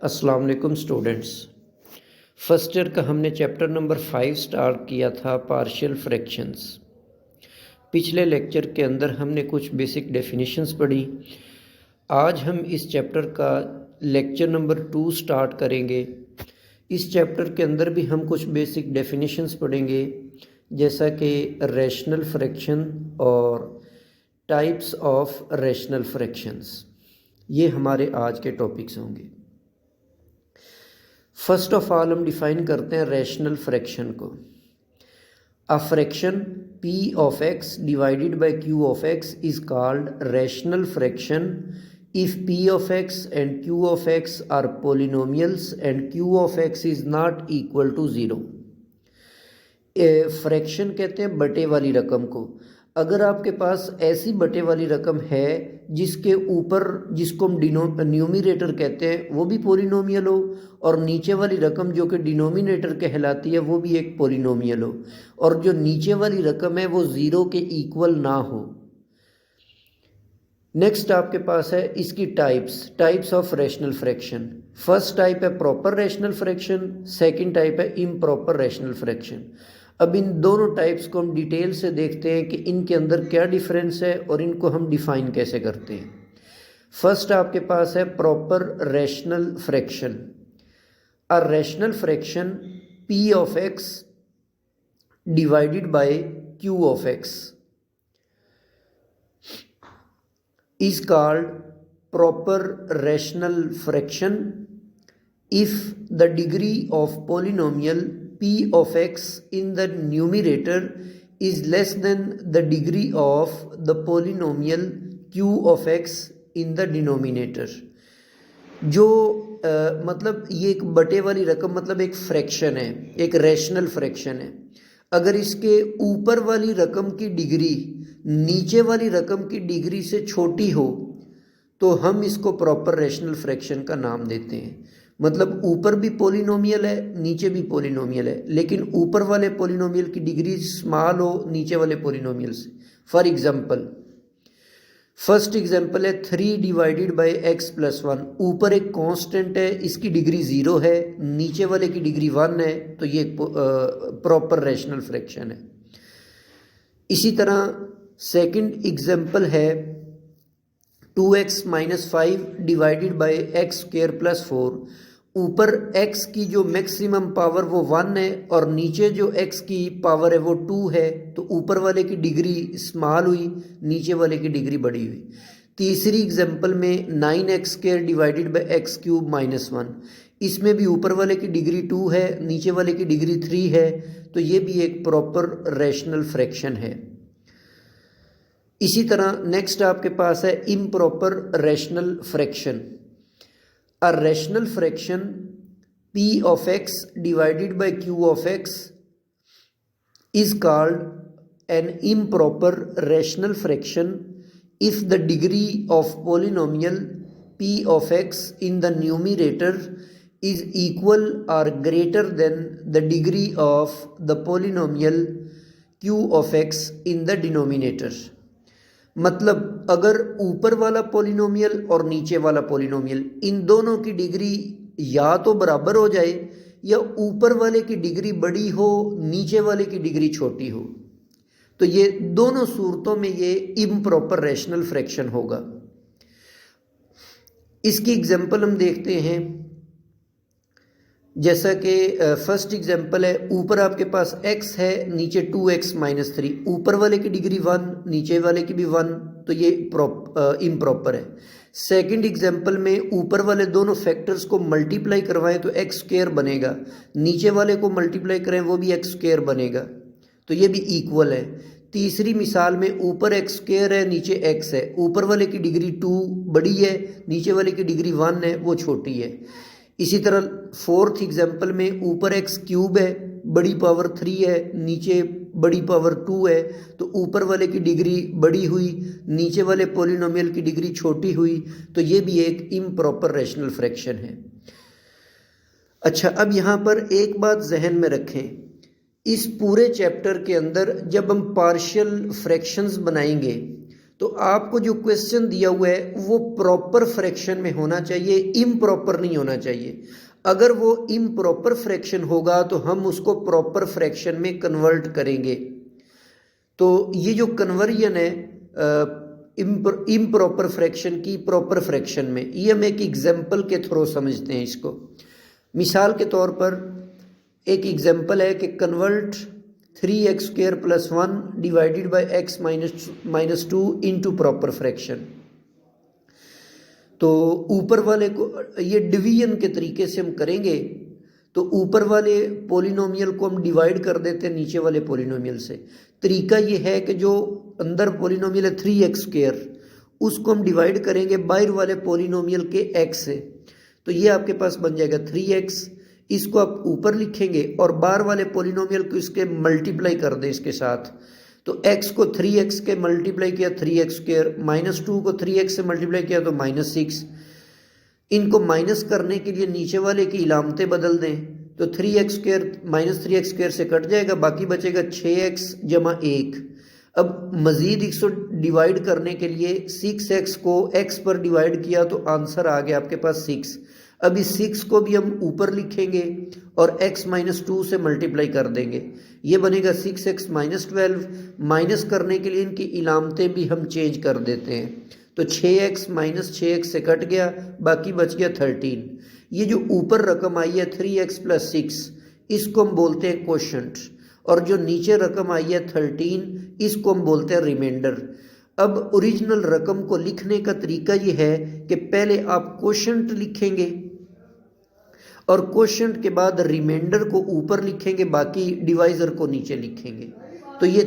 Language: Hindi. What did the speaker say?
अस्सलाम वालेकुम स्टूडेंट्स। फर्स्ट ईयर का हमने चैप्टर नंबर 5 स्टार्ट किया था, पार्शियल फ्रैक्शंस। पिछले लेक्चर के अंदर हमने कुछ बेसिक डेफिनेशंस पढ़ी। आज हम इस चैप्टर का लेक्चर नंबर 2 स्टार्ट करेंगे। इस चैप्टर के अंदर भी हम कुछ बेसिक डेफिनेशंस पढ़ेंगे, जैसा कि रैशनल फ्रैक्शन और टाइप्स ऑफ रैशनल फ्रैक्शंस। ये हमारे आज के टॉपिक्स होंगे। फर्स्ट ऑफ ऑल हम डिफाइन करते हैं रैशनल फ्रैक्शन को। A fraction p of x divided by q of x is called rational fraction if p of x and q of x are polynomials and q of x is not equal to 0। Fraction कहते हैं बटे वाली रकम को। अगर आपके पास ऐसी बटे वाली रकम है जिसके ऊपर, जिसको हम न्यूमरेटर कहते हैं, वो भी पॉलिनोमियल हो, और नीचे वाली रकम जो कि डिनोमिनेटर कहलाती है वो भी एक पॉलिनोमियल हो, और जो नीचे वाली रकम है वो ज़ीरो के इक्वल ना हो। नेक्स्ट आपके पास है इसकी types of rational fraction. First type है proper rational fraction, second type है इम्प्रॉपर रैशनल फ्रैक्शन। अब इन दोनों टाइप्स को हम डिटेल से देखते हैं कि इनके अंदर क्या डिफरेंस है और इनको हम डिफाइन कैसे करते हैं। फर्स्ट आपके पास है proper rational fraction. A rational fraction p of x divided by q of x is called proper rational fraction if the degree of polynomial p of x in the numerator is less than the degree of the polynomial q of x in the denominator। जो मतलब ये एक बटे वाली रकम, मतलब एक फ्रैक्शन है, एक रैशनल फ्रैक्शन है। अगर इसके ऊपर वाली रकम की डिग्री नीचे वाली रकम की डिग्री से छोटी हो तो हम इसको प्रॉपर रैशनल फ्रैक्शन का नाम देते हैं। मतलब ऊपर भी पॉलिनोमियल है, नीचे भी पॉलिनोमियल है, लेकिन ऊपर वाले पॉलिनोमियल की डिग्री स्मॉल हो नीचे वाले पॉलिनोमियल से। फॉर एग्जांपल, फर्स्ट एग्जांपल है 3 डिवाइडेड बाय x प्लस 1। ऊपर एक कांस्टेंट है, इसकी डिग्री 0 है, नीचे वाले की डिग्री 1 है, तो ये प्रॉपर रैशनल फ्रैक्शन है। इसी तरह सेकंड एग्जांपल है 2x minus 5 divided by x square plus 4। ऊपर x की जो मैक्सिमम पावर वो 1 है और नीचे जो x की पावर है वो 2 है, तो ऊपर वाले की डिग्री स्मॉल हुई, नीचे वाले की डिग्री बड़ी हुई। तीसरी एग्जांपल में 9x square divided by x cube minus 1। इसमें भी ऊपर वाले की डिग्री 2 है, नीचे वाले की डिग्री 3 है, तो ये भी एक प्रॉपर रैशनल फ्रैक्शन है। इसी तरह नेक्स्ट आपके पास है improper rational fraction. A rational fraction p of x divided by q of x is called an improper rational fraction if the degree of polynomial p of x in the numerator is equal or greater than the degree of the polynomial q of x in the denominator। मतलब अगर ऊपर वाला पॉलिनोमियल और नीचे वाला पॉलिनोमियल, इन दोनों की डिग्री या तो बराबर हो जाए या ऊपर वाले की डिग्री बड़ी हो, नीचे वाले की डिग्री छोटी हो, तो ये दोनों सूरतों में ये इम्प्रॉपर रैशनल फ्रैक्शन होगा। इसकी एग्जांपल हम देखते हैं, जैसा कि फर्स्ट एग्जांपल है, ऊपर आपके पास x है, नीचे 2x माइनस 3। ऊपर वाले की डिग्री 1, नीचे वाले की भी 1, तो ये इम्प्रॉपर है। सेकंड एग्जांपल में ऊपर वाले दोनों फैक्टर्स को मल्टीप्लाई करवाएं तो x स्क्वायर बनेगा, नीचे वाले को मल्टीप्लाई करें वो भी x स्क्वायर बनेगा, तो ये भी इक्वल है। तीसरी मिसाल में ऊपर x स्क्वायर है, नीचे x है, ऊपर वाले की डिग्री 2 बड़ी है, नीचे वाले की डिग्री 1 है, वो छोटी है। इसी तरह फोर्थ एग्जांपल में ऊपर x क्यूब है, बड़ी पावर 3 है, नीचे बड़ी पावर 2 है, तो ऊपर वाले की डिग्री बड़ी हुई, नीचे वाले पॉलिनोमियल की डिग्री छोटी हुई, तो ये भी एक इम्प्रॉपर रैशनल फ्रैक्शन है। अच्छा, अब यहाँ पर एक बात जहन में रखें, इस पूरे चैप्टर के अंदर जब हम पार्शियल फ्रैक्शंस बनाएंगे तो आपको जो क्वेश्चन दिया हुआ है वो प्रॉपर फ्रैक्शन में होना चाहिए, इम्प्रॉपर नहीं होना चाहिए। अगर वो इम्प्रॉपर फ्रैक्शन होगा तो हम उसको प्रॉपर फ्रैक्शन में कन्वर्ट करेंगे। तो ये जो कन्वर्जन है इम्प्रॉपर फ्रैक्शन की प्रॉपर फ्रैक्शन में, ये हम एक एग्जाम्पल के थ्रू समझते हैं इसको। मिसाल के तौर पर एक एग्जाम्पल है कि convert 3x² + 1 divided by x minus 2 into proper fraction. तो ऊपर वाले को ये डिवीजन के तरीके से हम करेंगे, तो ऊपर वाले पोलिनोमियल को हम डिवाइड कर देते हैं नीचे वाले पोलिनोमियल से। तरीका ये है कि जो अंदर पोलिनोमियल है 3x², उसको हम डिवाइड करेंगे बाहर वाले पोलिनोमियल के x से। तो ये आपके पास बन जाएगा 3x, इसको आप ऊपर लिखेंगे और बाहर वाले पोलिनोमियल को इसके मल्टीप्लाई कर दें इसके साथ। तो x को 3x के मल्टीप्लाई किया 3x², -2 को 3x से मल्टीप्लाई किया तो -6। इनको माइनस करने के लिए नीचे वाले की इलामतें बदल दें, तो 3x² -3x² से कट जाएगा, बाकी बचेगा 6x + 1। अब मज़ीद इसको डिवाइड करने के लिए 6x को x पर डिवाइड किया तो आंसर आ गया आपके पास 6। अब इस 6 को भी हम ऊपर लिखेंगे और x - 2 से मल्टीप्लाई कर देंगे, ये बनेगा 6x - 12। माइनस करने के लिए इनकी इलामतें भी हम चेंज कर देते हैं, तो 6x - 6x से कट गया, बाकी बच गया 13। ये जो ऊपर रकम आई है 3x + 6, इसको हम बोलते हैं क्वोशंट, और जो नीचे रकम आई है 13, इसको हम बोलते हैं रिमाइंडर। अब ओरिजिनल रकम को लिखने का तरीका ये है कि पहले आप क्वोशंट लिखेंगे और क्वोशंट के बाद रिमाइंडर को ऊपर लिखेंगे, बाकी डिवाइज़र को नीचे लिखेंगे। तो ये